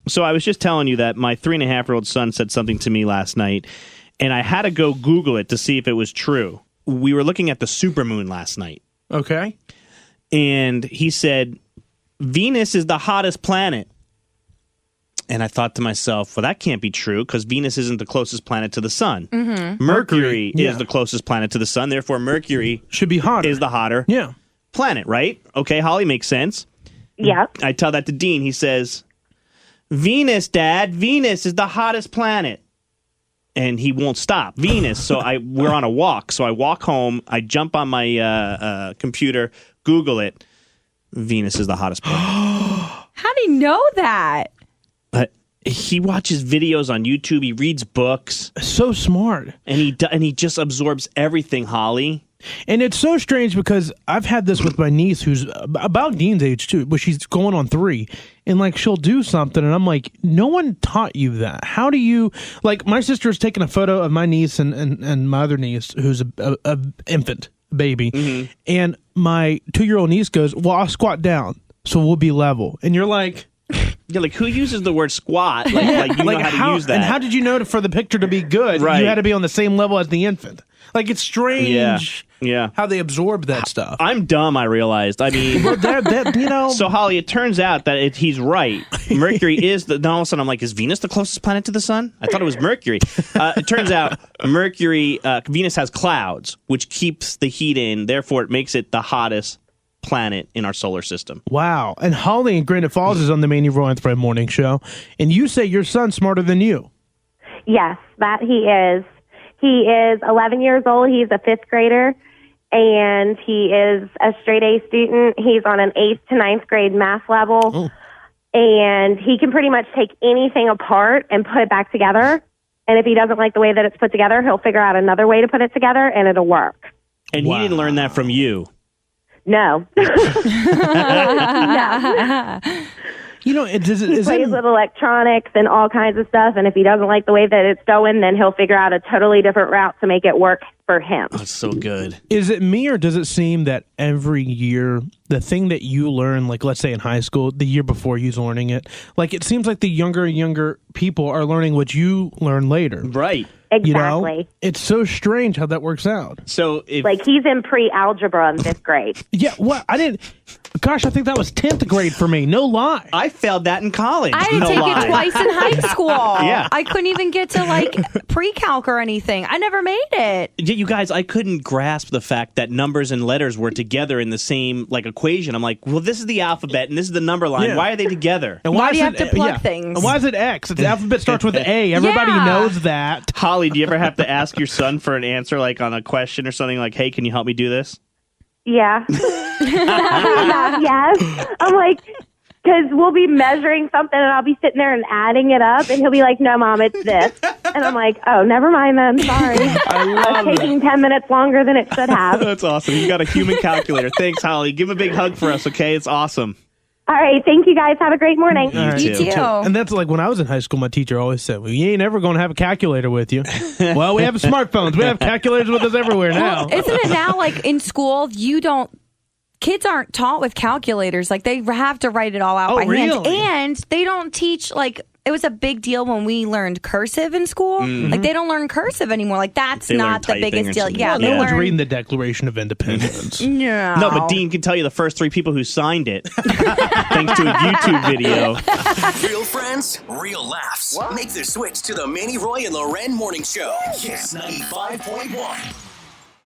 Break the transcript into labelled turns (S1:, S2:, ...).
S1: So I was just telling you that my 3.5-year-old son said something to me last night, and I had to go Google it to see if it was true. We were looking at the supermoon last night.
S2: Okay.
S1: And he said, Venus is the hottest planet. And I thought to myself, well, that can't be true because Venus isn't the closest planet to the sun.
S3: Mm-hmm.
S1: Mercury is the closest planet to the sun. Therefore, Mercury
S2: should be hotter.
S1: Is the hotter planet, right? Okay, Holly, makes sense.
S3: Yeah.
S1: I tell that to Dean. He says, Venus, Dad, Venus is the hottest planet. And he won't stop. Venus. So we're on a walk. So I walk home. I jump on my computer, Google it. Venus is the hottest planet.
S4: How do you know that?
S1: He watches videos on YouTube. He reads books.
S2: So smart.
S1: And he just absorbs everything, Holly.
S2: And it's so strange because I've had this with my niece who's about Dean's age too, but she's going on 3. And like she'll do something and I'm like, no one taught you that. How do you like my sister's taking a photo of my niece and my other niece who's a infant baby. Mm-hmm. And my 2-year-old niece goes, well, I'll squat down so we'll be level. And you're like,
S1: yeah, like who uses the word squat? Like you know how to use that.
S2: And how did you know for the picture to be good?
S1: Right.
S2: You had to be on the same level as the infant. Like it's strange how they absorb that stuff.
S1: I'm dumb, I realized. I mean, So Holly, it turns out that he's right. Mercury is then all of a sudden I'm like, is Venus the closest planet to the sun? I thought it was Mercury. It turns out Venus has clouds, which keeps the heat in. Therefore, it makes it the hottest planet in our solar system.
S2: Wow. And Holly in Granite Falls is on the Maney, Roy, and Thread morning show. And you say your son's smarter than you.
S3: Yes, that he is. He is 11 years old. He's a 5th grader, and he is a straight A student. He's on an 8th to 9th grade math level, and he can pretty much take anything apart and put it back together. And if he doesn't like the way that it's put together, he'll figure out another way to put it together, and it'll work.
S1: And he didn't learn that from you.
S3: No. No.
S2: You know,
S3: he plays with electronics and all kinds of stuff, and if he doesn't like the way that it's going, then he'll figure out a totally different route to make it work for him.
S1: Oh, it's so good.
S2: Is it me, or does it seem that every year, the thing that you learn, like let's say in high school, the year before you're learning it, like it seems like the younger and younger people are learning what you learn later.
S1: Right.
S3: Exactly.
S2: You know? It's so strange how that works out.
S1: So
S3: like he's in pre-algebra in 5th grade.
S2: Yeah, what? I think that was 10th grade for me. No lie.
S1: I failed that in college.
S4: I had to take it twice in high school.
S1: Yeah.
S4: I couldn't even get to like pre-calc or anything. I never made it.
S1: Yeah, you guys, I couldn't grasp the fact that numbers and letters were together in the same like equation. I'm like, well, this is the alphabet and this is the number line. Yeah. Why are they together?
S2: And
S4: why do you have to plug things?
S2: And why is it X? The alphabet starts with A. Everybody knows that.
S1: Holly, do you ever have to ask your son for an answer, like on a question or something, like, hey, can you help me do this?
S3: Yeah. Yes. I'm like, because we'll be measuring something and I'll be sitting there and adding it up and he'll be like, no, Mom, it's this. And I'm like, oh, never mind then. Sorry.
S1: I love
S3: it's taking 10 minutes longer than it should have.
S1: That's awesome. You got a human calculator. Thanks, Holly. Give him a big hug for us, okay? It's awesome.
S3: All right. Thank you, guys. Have a great morning.
S4: You too.
S2: And that's like when I was in high school, my teacher always said, well, you ain't ever going to have a calculator with you. Well, we have smartphones. We have calculators with us everywhere now.
S4: Isn't it now like in school, kids aren't taught with calculators. Like they have to write it all out by hand. And they don't teach like it was a big deal when we learned cursive in school. Mm-hmm. Like they don't learn cursive anymore. Like that's not the biggest deal. Yeah,
S2: no one's reading the Declaration of Independence.
S1: No, but Dean can tell you the first 3 people who signed it thanks to a YouTube video.
S5: Real friends, real laughs. What? Make the switch to the Maney, Roy, and LauRen morning show. Yes, 95.1.